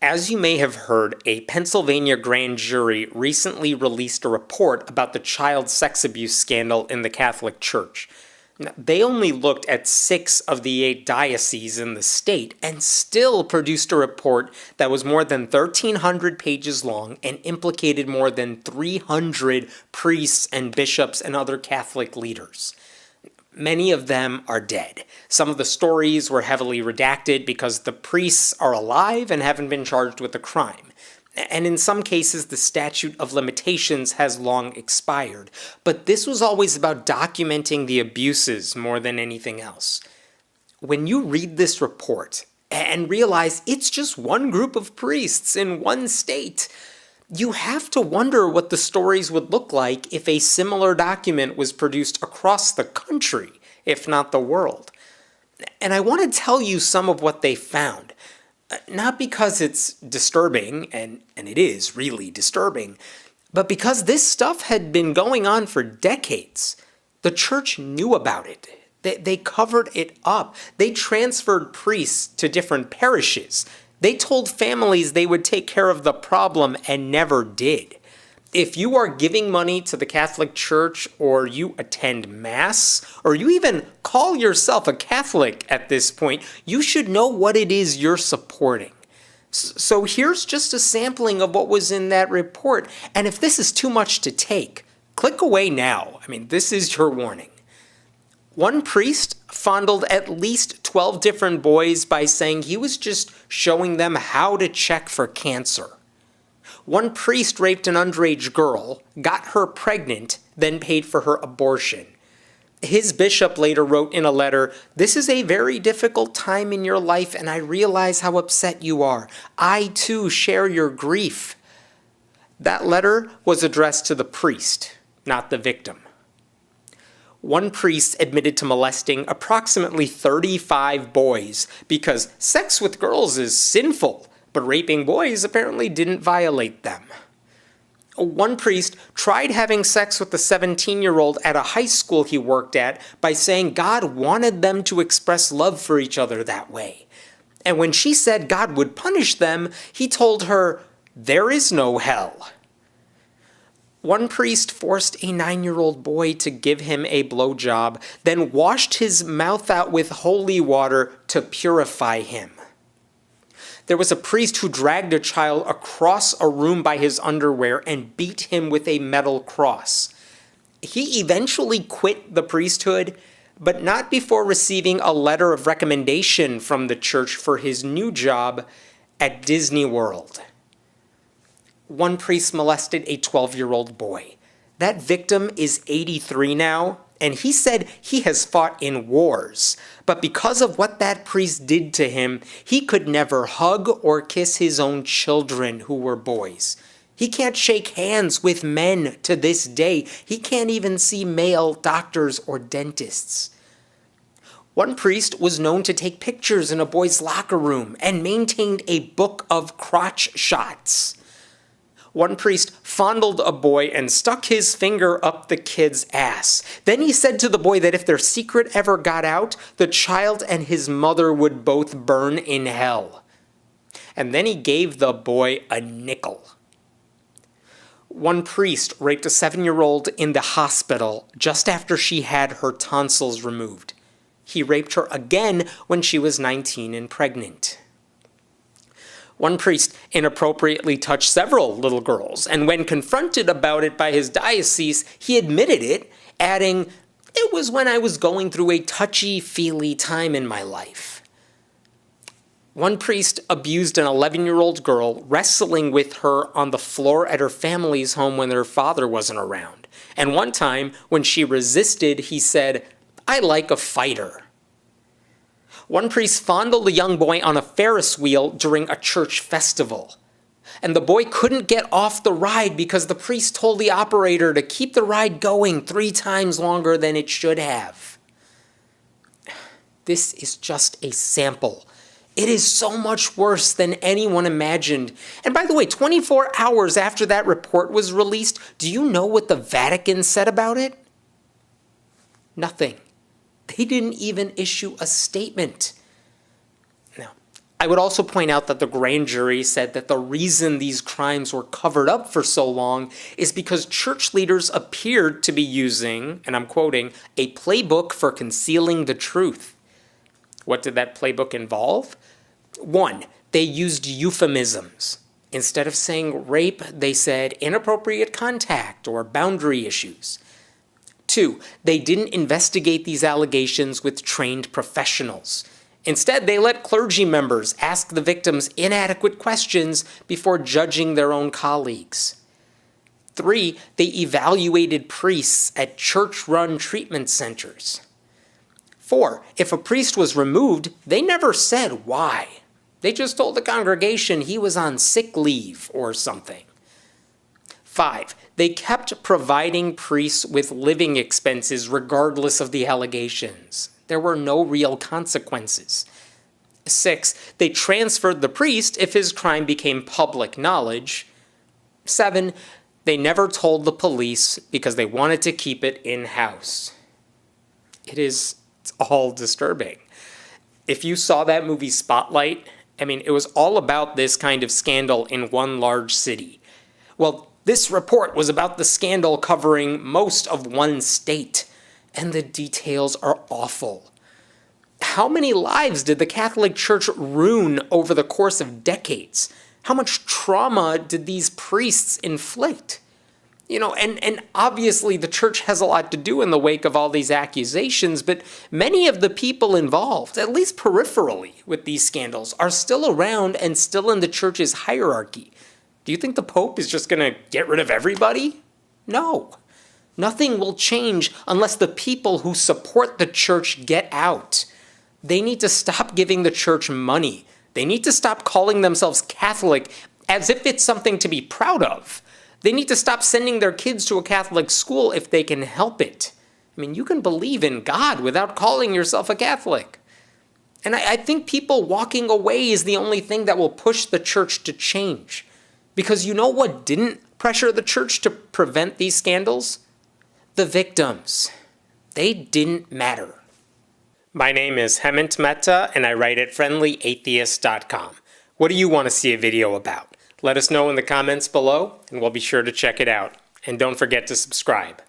As you may have heard, a Pennsylvania grand jury recently released a report about the child sex abuse scandal in the Catholic Church. Now, they only looked at 6 of the 8 dioceses in the state and still produced a report that was more than 1,300 pages long and implicated more than 300 priests and bishops and other Catholic leaders. Many of them are dead. Some of the stories were heavily redacted because the priests are alive and haven't been charged with a crime. And in some cases, the statute of limitations has long expired. But this was always about documenting the abuses more than anything else. When you read this report and realize it's just one group of priests in one state, you have to wonder what the stories would look like if a similar document was produced across the country, if not the world. And I want to tell you some of what they found. Not because it's disturbing, and it is really disturbing, but because this stuff had been going on for decades. The church knew about it. They covered it up. They transferred priests to different parishes. They told families they would take care of the problem and never did. If you are giving money to the Catholic Church, or you attend Mass, or you even call yourself a Catholic at this point, you should know what it is you're supporting. So here's just a sampling of what was in that report. And if this is too much to take, click away now. This is your warning. One priest fondled at least 12 different boys by saying he was just showing them how to check for cancer. One priest raped an underage girl, got her pregnant, then paid for her abortion. His bishop later wrote in a letter, "This is a very difficult time in your life, and I realize how upset you are. I too share your grief." That letter was addressed to the priest, not the victim. One priest admitted to molesting approximately 35 boys because sex with girls is sinful, but raping boys apparently didn't violate them. One priest tried having sex with a 17-year-old at a high school he worked at by saying God wanted them to express love for each other that way. And when she said God would punish them, he told her, "There is no hell." One priest forced a 9-year-old boy to give him a blowjob, then washed his mouth out with holy water to purify him. There was a priest who dragged a child across a room by his underwear and beat him with a metal cross. He eventually quit the priesthood, but not before receiving a letter of recommendation from the church for his new job at Disney World. One priest molested a 12-year-old boy. That victim is 83 now, and he said he has fought in wars. But because of what that priest did to him, he could never hug or kiss his own children who were boys. He can't shake hands with men to this day. He can't even see male doctors or dentists. One priest was known to take pictures in a boy's locker room and maintained a book of crotch shots. One priest fondled a boy and stuck his finger up the kid's ass. Then he said to the boy that if their secret ever got out, the child and his mother would both burn in hell. And then he gave the boy a nickel. One priest raped a 7-year-old in the hospital just after she had her tonsils removed. He raped her again when she was 19 and pregnant. One priest inappropriately touched several little girls, and when confronted about it by his diocese, he admitted it, adding, "It was when I was going through a touchy-feely time in my life." One priest abused an 11-year-old girl, wrestling with her on the floor at her family's home when her father wasn't around. And one time, when she resisted, he said, "I like a fighter." One priest fondled a young boy on a Ferris wheel during a church festival. And the boy couldn't get off the ride because the priest told the operator to keep the ride going 3 times longer than it should have. This is just a sample. It is so much worse than anyone imagined. And by the way, 24 hours after that report was released, do you know what the Vatican said about it? Nothing. They didn't even issue a statement. Now, I would also point out that the grand jury said that the reason these crimes were covered up for so long is because church leaders appeared to be using, and I'm quoting, a playbook for concealing the truth. What did that playbook involve? 1, they used euphemisms. Instead of saying rape, they said inappropriate contact or boundary issues. 2, they didn't investigate these allegations with trained professionals. Instead, they let clergy members ask the victims inadequate questions before judging their own colleagues. 3, they evaluated priests at church-run treatment centers. 4, if a priest was removed, they never said why. They just told the congregation he was on sick leave or something. 5, they kept providing priests with living expenses regardless of the allegations. There were no real consequences. 6, they transferred the priest if his crime became public knowledge. 7, they never told the police because they wanted to keep it in-house. It's all disturbing. If you saw that movie Spotlight, it was all about this kind of scandal in one large city. Well, this report was about the scandal covering most of one state. And the details are awful. How many lives did the Catholic Church ruin over the course of decades? How much trauma did these priests inflict? And obviously the church has a lot to do in the wake of all these accusations, but many of the people involved, at least peripherally with these scandals, are still around and still in the church's hierarchy. Do you think the Pope is just going to get rid of everybody? No. Nothing will change unless the people who support the church get out. They need to stop giving the church money. They need to stop calling themselves Catholic as if it's something to be proud of. They need to stop sending their kids to a Catholic school if they can help it. You can believe in God without calling yourself a Catholic. And I think people walking away is the only thing that will push the church to change. Because you know what didn't pressure the church to prevent these scandals? The victims. They didn't matter. My name is Hemant Mehta, and I write at friendlyatheist.com. What do you want to see a video about? Let us know in the comments below, and we'll be sure to check it out. And don't forget to subscribe.